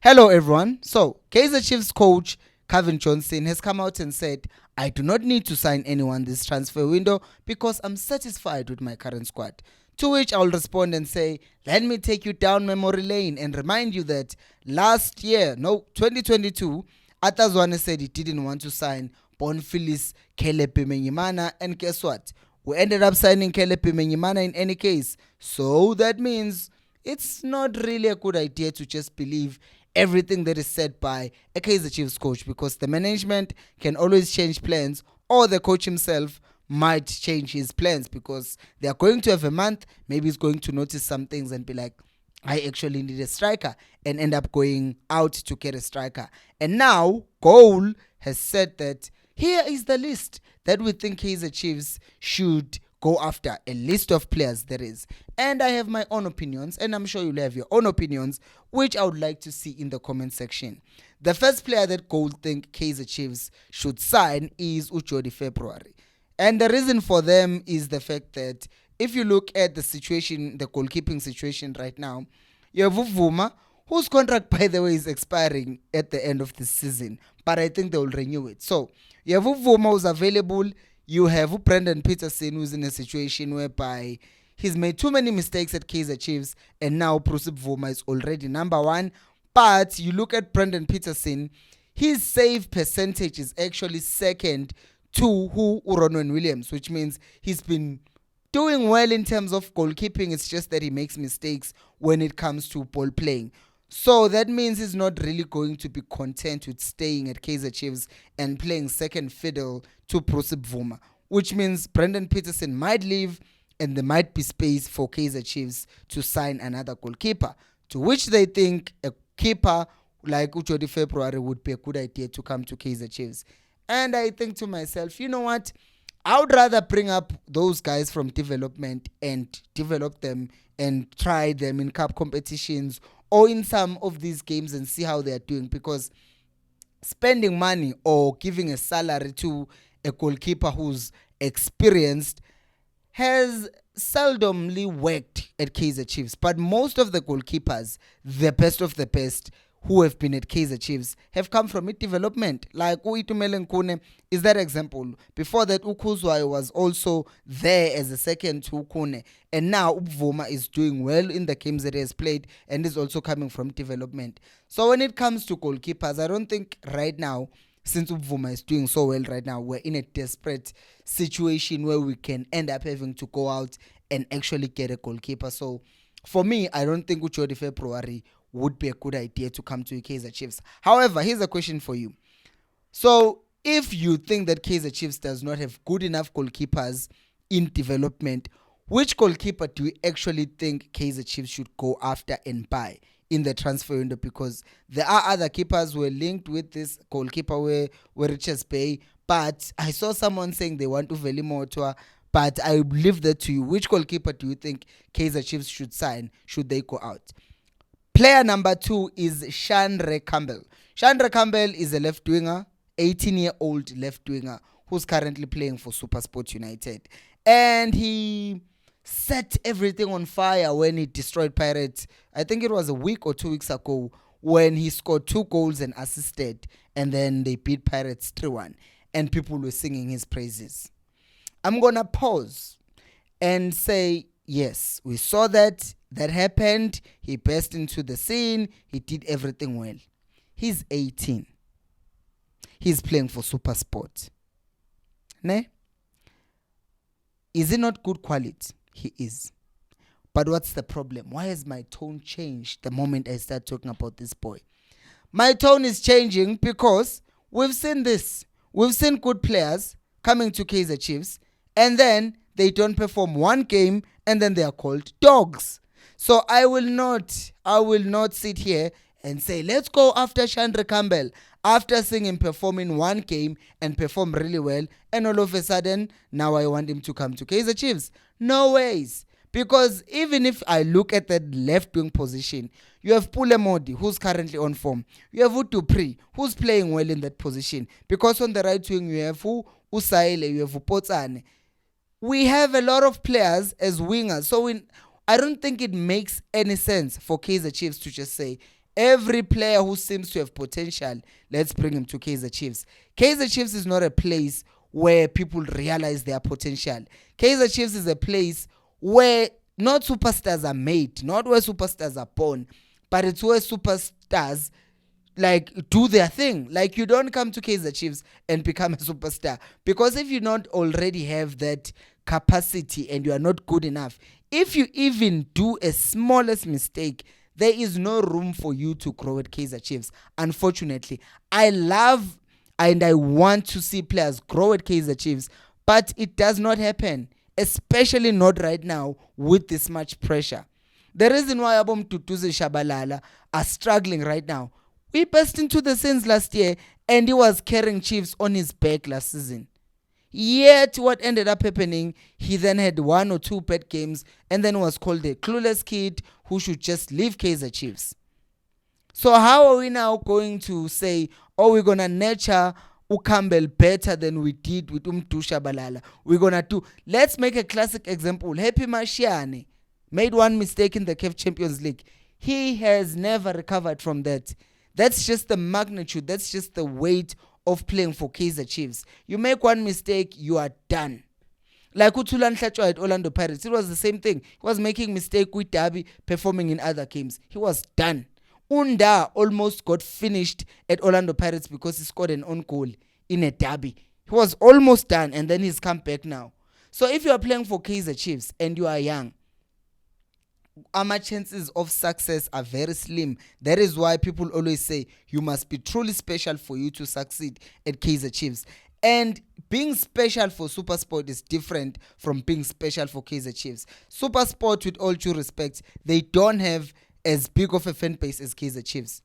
Hello, everyone. So, Kaizer Chiefs coach Kevin Johnson has come out and said, I do not need to sign anyone this transfer window because I'm satisfied with my current squad. To which I'll respond and say, let me take you down memory lane and remind you that last year, 2022, Atazwane said he didn't want to sign Bonfilis Kelepe Menyimana, and guess what? We ended up signing Kelepe Menyimana in any case. So that means it's not really a good idea to just believe everything that is said by a Kaizer Chiefs coach, because the management can always change plans, or the coach himself might change his plans because they are going to have a month. Maybe he's going to notice some things and be like, I actually need a striker, and end up going out to get a striker. And now Goal has said that here is the list that we think Kaizer Chiefs should go after, a list of players there is. And I have my own opinions, and I'm sure you'll have your own opinions, which I would like to see in the comment section. The first player that Gold think Kaizer Chiefs should sign is Ujodi February. And the reason for them is the fact that if you look at the situation, the goalkeeping situation right now, you have Uvuma, whose contract, by the way, is expiring at the end of the season, but I think they will renew it. So you have Uvuma who's available. You have Brendan Peterson, who's in a situation whereby he's made too many mistakes at Kaizer Chiefs, and now Prusip Vuma is already number one. But you look at Brendan Peterson, his save percentage is actually second to Uronwen Williams, which means he's been doing well in terms of goalkeeping. It's just that he makes mistakes when it comes to ball playing. So that means he's not really going to be content with staying at Kaizer Chiefs and playing second fiddle to Prusip Vuma, which means Brendan Peterson might leave and there might be space for Kaizer Chiefs to sign another goalkeeper, to which they think a keeper like Ujodi February would be a good idea to come to Kaizer Chiefs. And I think to myself, you know what? I would rather bring up those guys from development and develop them and try them in cup competitions or in some of these games and see how they are doing, because spending money or giving a salary to a goalkeeper who's experienced has seldomly worked at Kaizer Chiefs. But most of the goalkeepers, the best of the best, who have been at Kaizer Chiefs have come from mid development. Like Uitumele Nkune is that example. Before that, Ukuzwai was also there as a second to Ukune. And now Ubvuma is doing well in the games that he has played and is also coming from development. So when it comes to goalkeepers, I don't think right now, since Ubvuma is doing so well right now, we're in a desperate situation where we can end up having to go out and actually get a goalkeeper. So for me, I don't think Ujodi February would be a good idea to come to Kaizer Chiefs. However, here's a question for you. So if you think that Kaizer Chiefs does not have good enough goalkeepers in development, which goalkeeper do you actually think Kaizer Chiefs should go after and buy in the transfer window? Because there are other keepers who were linked with this goalkeeper where Richards Bay, but I saw someone saying they want to Uveli Motoa, but I leave that to you. Which goalkeeper do you think Kaizer Chiefs should sign should they go out? Player number 2 is Shandre Campbell. Shandre Campbell is a left winger, 18-year-old left winger who's currently playing for SuperSport United. And he set everything on fire when he destroyed Pirates. I think it was a week or 2 weeks ago when he scored 2 goals and assisted, and then they beat Pirates 3-1, and people were singing his praises. I'm going to pause and say, yes, we saw that happened. He burst into the scene. He did everything well. He's 18. He's playing for SuperSport. Ne? Is he not good quality? He is. But what's the problem? Why has my tone changed the moment I start talking about this boy? My tone is changing because we've seen this. We've seen good players coming to Kaizer Chiefs, and then they don't perform one game, and then they are called dogs. So I will not sit here and say, let's go after Shandre Campbell after seeing him perform in one game and perform really well, and all of a sudden, now I want him to come to Kaizer Chiefs. No ways. Because even if I look at that left wing position, you have Pule Modi, who's currently on form. You have Udupri, who's playing well in that position. Because on the right wing, you have Usaile, you have Upotsane. We have a lot of players as wingers. So I don't think it makes any sense for Kaizer Chiefs to just say, Every player who seems to have potential, let's bring him to Kaizer Chiefs. Kaizer Chiefs is not a place where people realize their potential. Kaizer Chiefs is a place where not superstars are made, not where superstars are born, but it's where superstars do their thing. Like, you don't come to Kaizer Chiefs and become a superstar, because if you not already have that capacity and you are not good enough, if you even do a smallest mistake, there is no room for you to grow at Kaizer Chiefs. Unfortunately, I love and I want to see players grow at Kaizer Chiefs, but it does not happen, especially not right now with this much pressure. The reason why Abom Tutuze Shabalala are struggling right now, we burst into the scenes last year and he was carrying Chiefs on his back last season. Yet what ended up happening, he then had 1 or 2 bad games and then was called a clueless kid who should just leave Kaizer Chiefs. So how are we now going to say, oh, we're going to nurture Campbell better than we did with Shabalala? We're going to do, let's make a classic example. Happy Mashiane made one mistake in the CAF Champions League. He has never recovered from that. That's just the magnitude. That's just the weight of playing for Kaizer Chiefs. You make one mistake, you are done. Like Utulan Tlacho at Orlando Pirates, it was the same thing. He was making mistake with Derby, performing in other games. He was done. Unda almost got finished at Orlando Pirates because he scored an own goal in a derby. He was almost done, and then he's come back now. So if you are playing for Kaizer Chiefs and you are young, our chances of success are very slim. That is why people always say you must be truly special for you to succeed at Kaizer Chiefs. And being special for SuperSport is different from being special for Kaizer Chiefs. SuperSport, with all due respect, they don't have as big of a fan base as Kaizer Chiefs.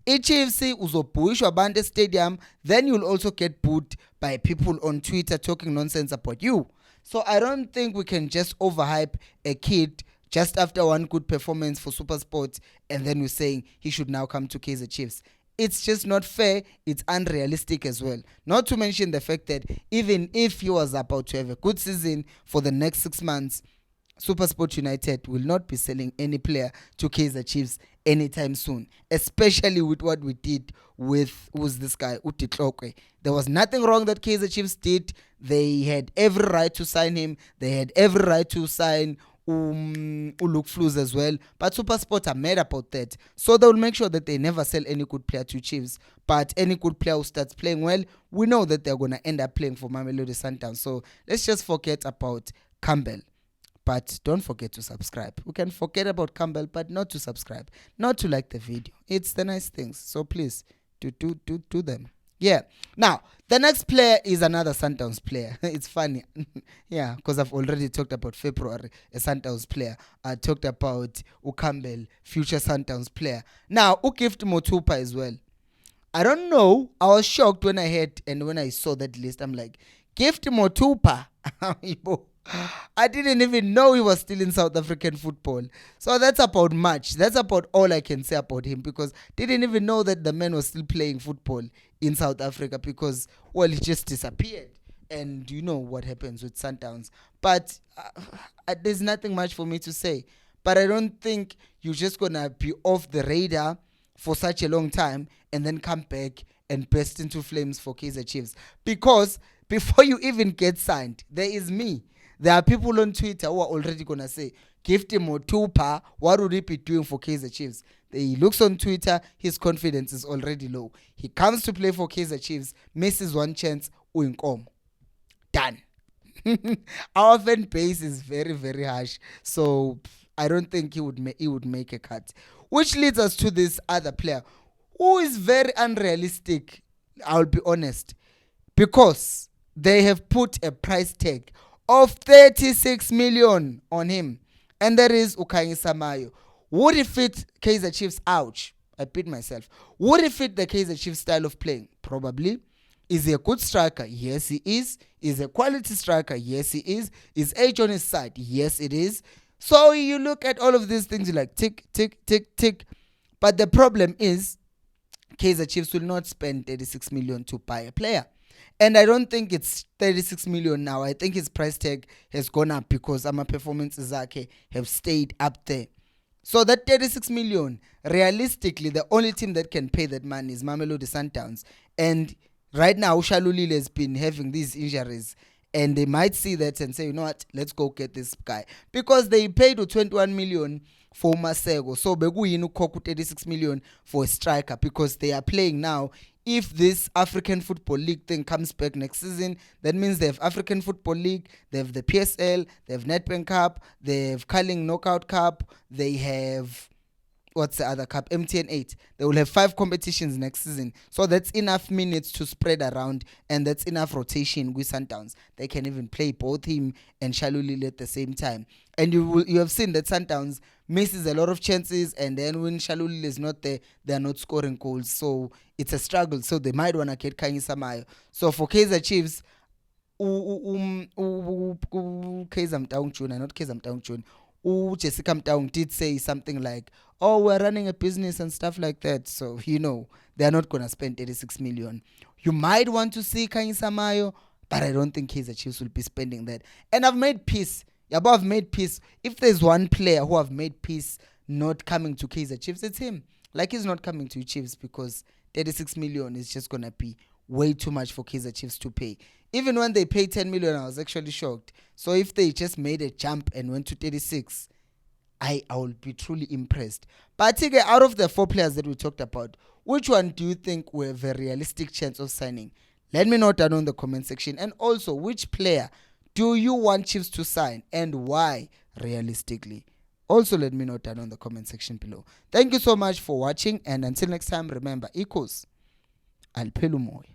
Chiefs uzobhuishwa abantu stadium, then you'll also get booed by people on Twitter talking nonsense about you. So I don't think we can just overhype a kid just after one good performance for SuperSport and then we're saying he should now come to Kaizer Chiefs. It's just not fair. It's unrealistic as well. Not to mention the fact that even if he was about to have a good season for the next 6 months, SuperSport United will not be selling any player to Kaizer Chiefs anytime soon, especially with what we did with, who's this guy, Uti Tlokwe. There was nothing wrong that Kaizer Chiefs did. They had every right to sign him. They had every right to sign Uluk Flus as well, but SuperSport are mad about that, so they will make sure that they never sell any good player to Chiefs. But any good player who starts playing well, we know that they're going to end up playing for Mamelodi Sundowns. So let's just forget about Campbell, but don't forget to subscribe. We can forget about Campbell, but not to subscribe, not to like the video. It's the nice things, so please do them. Yeah. Now, the next player is another Sundowns player. It's funny. Yeah, because I've already talked about February, a Sundowns player. I talked about Campbell, future Sundowns player. Now, Gift Motupa as well. I don't know. I was shocked when I heard and when I saw that list. I'm like, Gift Motupa. I didn't even know he was still in South African football. So that's about much. That's about all I can say about him, because didn't even know that the man was still playing football in South Africa, because, well, he just disappeared. And you know what happens with Sundowns. But there's nothing much for me to say. But I don't think you're just going to be off the radar for such a long time and then come back and burst into flames for Kaizer Chiefs. Because before you even get signed, there is me. There are people on Twitter who are already going to say, Gift him or Tupa, what would he be doing for Kaizer Chiefs? He looks on Twitter, his confidence is already low. He comes to play for Kaizer Chiefs, misses one chance, uinkom. Done. Our fan base is very, very harsh. So I don't think he would make a cut. Which leads us to this other player who is very unrealistic, I'll be honest. Because they have put a price tag of 36 million on him, and that is Kaizer Samayo. Would it fit Kaizer Chiefs? Ouch, I beat myself. Would it fit the Kaizer Chiefs style of playing? Probably. Is he a good striker? Yes, he is. Is a quality striker? Yes, he is. Is age on his side? Yes, it is. So you look at all of these things, you're like, tick, tick, tick, tick. But the problem is, Kaizer Chiefs will not spend 36 million to buy a player. And I don't think it's 36 million now. I think his price tag has gone up because our performances have stayed up there. So that 36 million, realistically, the only team that can pay that money is Mamelodi Sundowns. And right now, Shalulile has been having these injuries. And they might see that and say, you know what, let's go get this guy. Because they paid 21 million for Masego. So Beguyinu Koku 36 million for a striker because they are playing now. If this African Football League thing comes back next season, that means they have African Football League, they have the PSL, they have Nedbank Cup, they have Carling Knockout Cup, they have what's the other cup? MTN 8. They will have 5 competitions next season. So that's enough minutes to spread around and that's enough rotation with Sundowns. They can even play both him and Shalulile at the same time. And you have seen that Sundowns misses a lot of chances and then when Shalulile is not there, they are not scoring goals. So it's a struggle. So they might want to get Kaizer Mayo. So for Kaizer Chiefs, Kaizer Mtaung Junior, not Kaizer Mtaung Junior. Jessica Mtaung did say something like, oh, we're running a business and stuff like that. So, they're not going to spend 36 million. You might want to see Kaizer Mayo, but I don't think Kaizer Chiefs will be spending that. And I've made peace. I've made peace. If there's one player who I've made peace not coming to Kaizer Chiefs, it's him. Like, he's not coming to Chiefs because 36 million is just going to be way too much for Kaizer Chiefs to pay. Even when they paid 10 million, I was actually shocked. So if they just made a jump and went to 36, I will be truly impressed. But out of the 4 players that we talked about, which one do you think will have a realistic chance of signing? Let me know down in the comment section. And also, which player do you want Chiefs to sign and why realistically? Also, let me know down in the comment section below. Thank you so much for watching. And until next time, remember, equals Alpelumoy.